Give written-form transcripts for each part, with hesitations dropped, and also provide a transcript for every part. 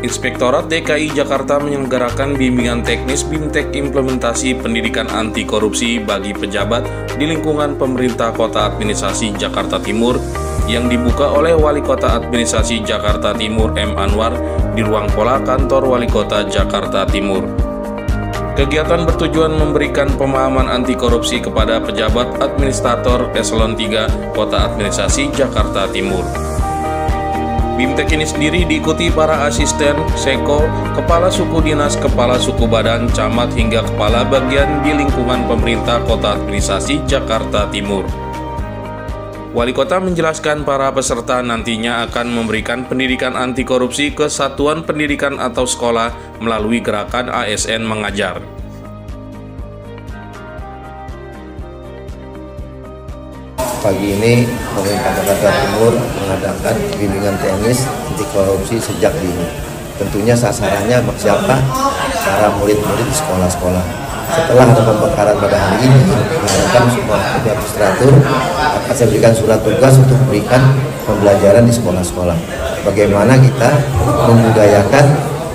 Inspektorat DKI Jakarta menyelenggarakan bimbingan teknis BIMTEK Implementasi Pendidikan Anti Korupsi bagi pejabat di lingkungan pemerintah Kota Administrasi Jakarta Timur yang dibuka oleh Wali Kota Administrasi Jakarta Timur M. Anwar di ruang pola kantor Wali Kota Jakarta Timur. Kegiatan bertujuan memberikan pemahaman anti korupsi kepada pejabat administrator Eselon 3 Kota Administrasi Jakarta Timur. BIMTEK ini sendiri diikuti para asisten, seko, kepala suku dinas, kepala suku badan, camat hingga kepala bagian di lingkungan pemerintah Kota Administrasi Jakarta Timur. Wali Kota menjelaskan para peserta nantinya akan memberikan pendidikan anti korupsi ke satuan pendidikan atau sekolah melalui gerakan ASN Mengajar. Pagi ini pemerintah Jakarta Timur mengadakan bimbingan teknis anti korupsi sejak dini. Tentunya sasarannya siapa? Para murid-murid di sekolah-sekolah. Setelah ada pembekaran pada hari ini, diharapkan semua administrator akan saya berikan surat tugas untuk memberikan pembelajaran di sekolah-sekolah. Bagaimana kita membudayakan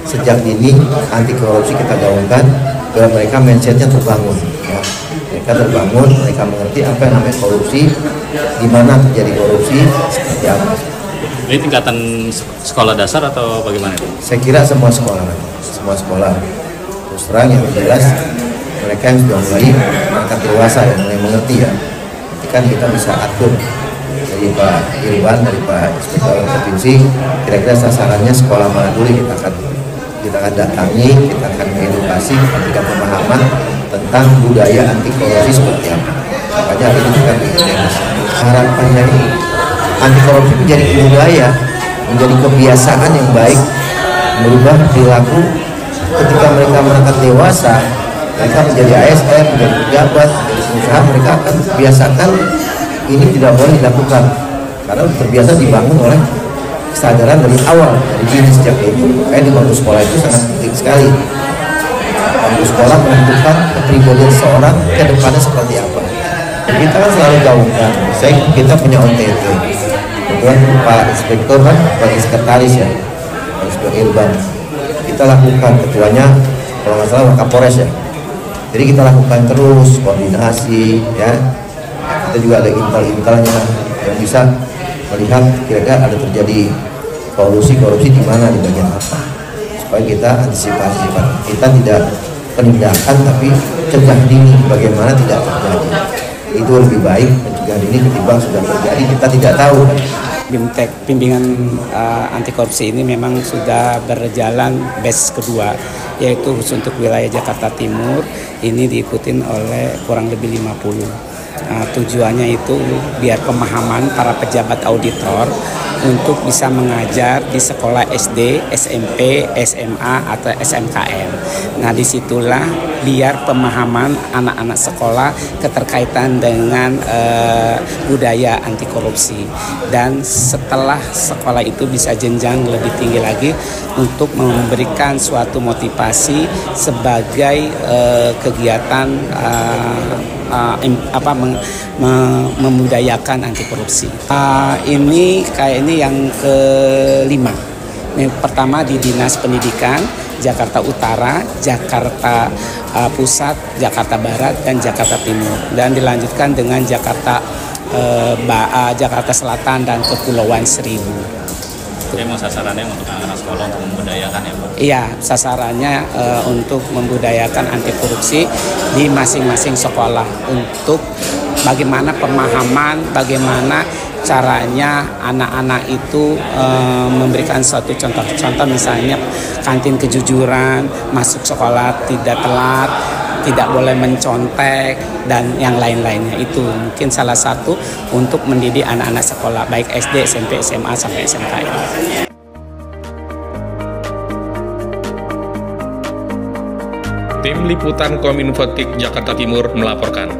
sejak dini anti korupsi kita gaungkan, biar mereka mindsetnya terbangun. Ya. Mereka terbangun, mereka mengerti apa yang namanya korupsi, di mana terjadi korupsi, seperti apa. Ini tingkatan sekolah dasar atau bagaimana? Saya kira semua sekolah. Terus terang yang jelas, mereka yang sudah mulai angkat dewasa, yang mulai mengerti ya. Nanti kan kita bisa atur dari Pak Irwan, dari Pak Inspektor Provinsi, kira-kira sasarannya sekolah mana dulu kita akan datangi, kita akan mengedukasi, memberikan pemahaman tentang budaya anti korupsi seperti apa. Makanya hari ini kita bikin harapannya ini anti korupsi menjadi budaya, menjadi kebiasaan yang baik, merubah perilaku ketika mereka merangkap dewasa, mereka menjadi ASN, menjadi pejabat, menjadi pengusaha, mereka akan biasakan ini tidak boleh dilakukan karena terbiasa dibangun oleh kesadaran dari awal, dari dini sejak itu. Makanya di bangku sekolah itu sangat penting sekali. Bangku sekolah menentukan kepribadian seorang ke depannya seperti apa. Kita kan selalu gaungkan, kita punya OTT. Kemudian Pak Inspektor kan sebagai sekretaris ya, Pak Inspektor Irwan. Kita lakukan, ketuanya kalau nggak salah Kapolres ya. Jadi kita lakukan terus koordinasi ya. Kita juga ada intel-intelnya yang bisa melihat kira-kira ada terjadi korupsi di mana, di bagian apa, supaya kita antisipasi. Kita tidak penindakan tapi cegah dini, bagaimana tidak terjadi. Itu lebih baik mencegah dini ketimbang sudah terjadi kita tidak tahu. BIMTEK bimbingan anti korupsi ini memang sudah berjalan batch kedua, yaitu khusus untuk wilayah Jakarta Timur. Ini diikuti oleh kurang lebih 50. Tujuannya itu biar pemahaman para pejabat auditor untuk bisa mengajar di sekolah SD, SMP, SMA atau SMKM. Nah, disitulah biar pemahaman anak-anak sekolah keterkaitan dengan budaya anti korupsi. Dan setelah sekolah itu bisa jenjang lebih tinggi lagi untuk memberikan suatu motivasi sebagai kegiatan memudayakan anti korupsi. Ini yang kelima. Yang pertama di Dinas Pendidikan Jakarta Utara, Jakarta Pusat, Jakarta Barat, dan Jakarta Timur. Dan dilanjutkan dengan Jakarta Selatan dan Kepulauan Seribu. Memang sasarannya untuk anak-anak sekolah untuk membudayakan ya Pak? Iya, sasarannya untuk membudayakan anti korupsi di masing-masing sekolah untuk bagaimana pemahaman, bagaimana caranya anak-anak itu memberikan suatu contoh-contoh, misalnya kantin kejujuran, masuk sekolah tidak telat, tidak boleh mencontek, dan yang lain-lainnya. Itu mungkin salah satu untuk mendidik anak-anak sekolah baik SD, SMP, SMA sampai SMK. Tim Liputan Kominfo Jakarta Timur melaporkan.